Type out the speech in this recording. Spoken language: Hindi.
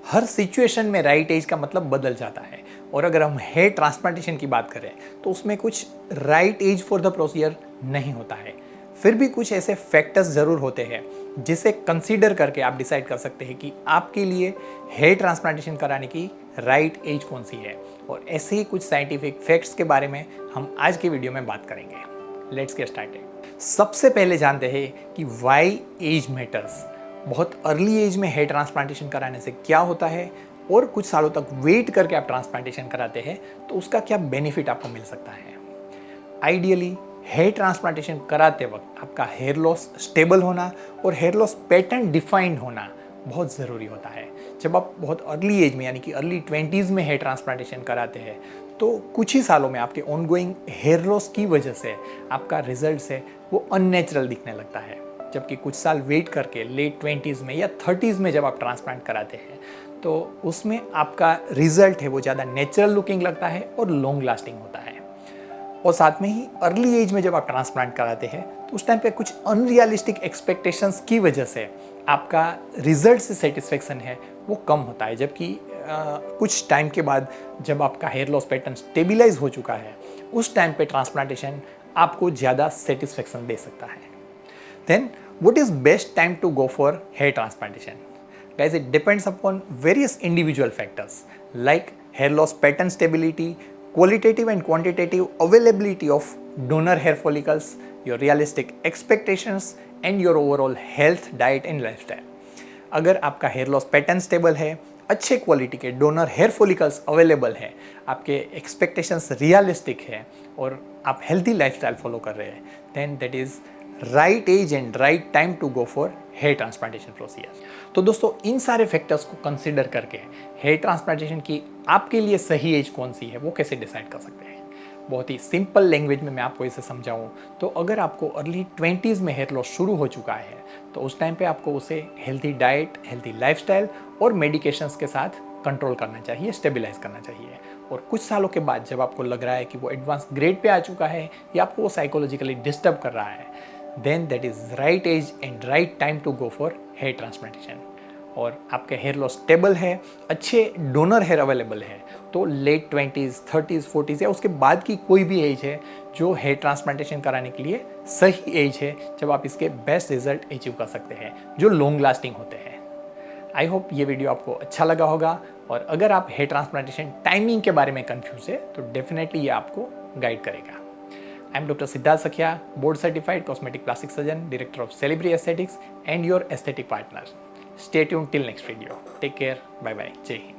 हर सिचुएशन में राइट एज का मतलब बदल जाता है। और अगर हम हेयर ट्रांसप्लांटेशन की बात करें तो उसमें कुछ right age for the procedure नहीं होता है। फिर भी कुछ ऐसे फैक्टर्स ज़रूर होते हैं जिसे कंसीडर करके आप डिसाइड कर सकते हैं कि आपके लिए हेयर ट्रांसप्लांटेशन कराने की राइट एज कौन सी है। और ऐसे ही कुछ साइंटिफिक फैक्ट्स के बारे में हम आज की वीडियो में बात करेंगे। Let's get started. सबसे पहले जानते हैं कि वाई एज मैटर्स। बहुत अर्ली एज में हेयर ट्रांसप्लांटेशन कराने से क्या होता है और कुछ सालों तक वेट करके आप ट्रांसप्लांटेशन कराते हैं तो उसका क्या बेनिफिट आपको मिल सकता है। आइडियली हेयर ट्रांसप्लांटेशन कराते वक्त आपका हेयर लॉस स्टेबल होना और हेयर लॉस पैटर्न डिफाइंड होना बहुत ज़रूरी होता है। जब आप बहुत अर्ली एज में यानी कि अर्ली 20s में हेयर ट्रांसप्लांटेशन कराते हैं तो कुछ ही सालों में आपके ऑनगोइंग हेयर लॉस की वजह से आपका रिजल्ट है वो अननेचुरल दिखने लगता है। जबकि कुछ साल वेट करके लेट 20s में या 30s में जब आप ट्रांसप्लांट कराते हैं तो उसमें आपका रिजल्ट है वो ज़्यादा नेचुरल लुकिंग लगता है और लॉन्ग लास्टिंग होता है। और साथ में ही अर्ली एज में जब आप ट्रांसप्लांट कराते हैं तो उस टाइम पे कुछ अनरियलिस्टिक एक्सपेक्टेशंस की वजह से आपका रिजल्ट से सेटिस्फेक्शन है वो कम होता है। जबकि कुछ टाइम के बाद जब आपका हेयर लॉस पैटर्न स्टेबिलाइज हो चुका है उस टाइम पे ट्रांसप्लांटेशन आपको ज़्यादा सेटिस्फेक्शन दे सकता है। Then what is best time to go for hair transplantation? Guys, it depends upon various individual factors like hair loss pattern stability, qualitative and quantitative availability of donor hair follicles, your realistic expectations and your overall health, diet and lifestyle. अगर आपका हेयर लॉस पैटर्न स्टेबल है, अच्छे क्वालिटी के डोनर हेयर फॉलिकल्स अवेलेबल है, आपके एक्सपेक्टेशंस रियलिस्टिक है और आप हेल्थी लाइफस्टाइल फॉलो कर रहे हैं, then that is right age and right time to go for hair transplantation procedure. तो दोस्तों इन सारे फैक्टर्स को कंसिडर करके हेयर ट्रांसप्लांटेशन की आपके लिए सही एज कौन सी है वो कैसे डिसाइड कर सकते हैं। बहुत ही सिंपल लैंग्वेज में मैं आपको इसे समझाऊं तो अगर आपको अर्ली 20s में हेयर लॉस शुरू हो चुका है तो उस टाइम पे आपको उसे हेल्थी डाइट, हेल्थी लाइफस्टाइल और मेडिकेशंस के साथ कंट्रोल करना चाहिए, स्टेबलाइज करना चाहिए। और कुछ सालों के बाद जब आपको लग रहा है कि वो एडवांस ग्रेड पे आ चुका है या आपको वो साइकोलॉजिकली डिस्टर्ब कर रहा है, then that is right age and right time to go for hair transplantation. और आपके हेयर लॉस स्टेबल है, अच्छे डोनर हेयर अवेलेबल है तो लेट 20s, 30s, 40s या उसके बाद की कोई भी एज है जो हेयर ट्रांसप्लांटेशन कराने के लिए सही एज है जब आप इसके बेस्ट रिजल्ट अचीव कर सकते हैं जो लॉन्ग लास्टिंग होते हैं। आई होप ये वीडियो आपको अच्छा लगा होगा और अगर आप हेयर ट्रांसप्लांटेशन टाइमिंग के बारे में कंफ्यूज है तो डेफिनेटली ये आपको गाइड करेगा। I am doctor Siddharth Sakhiya, board certified cosmetic plastic surgeon, director of Celebri aesthetics and your aesthetic partner. Stay tuned till next video. Take care. Bye bye. Jai Hind.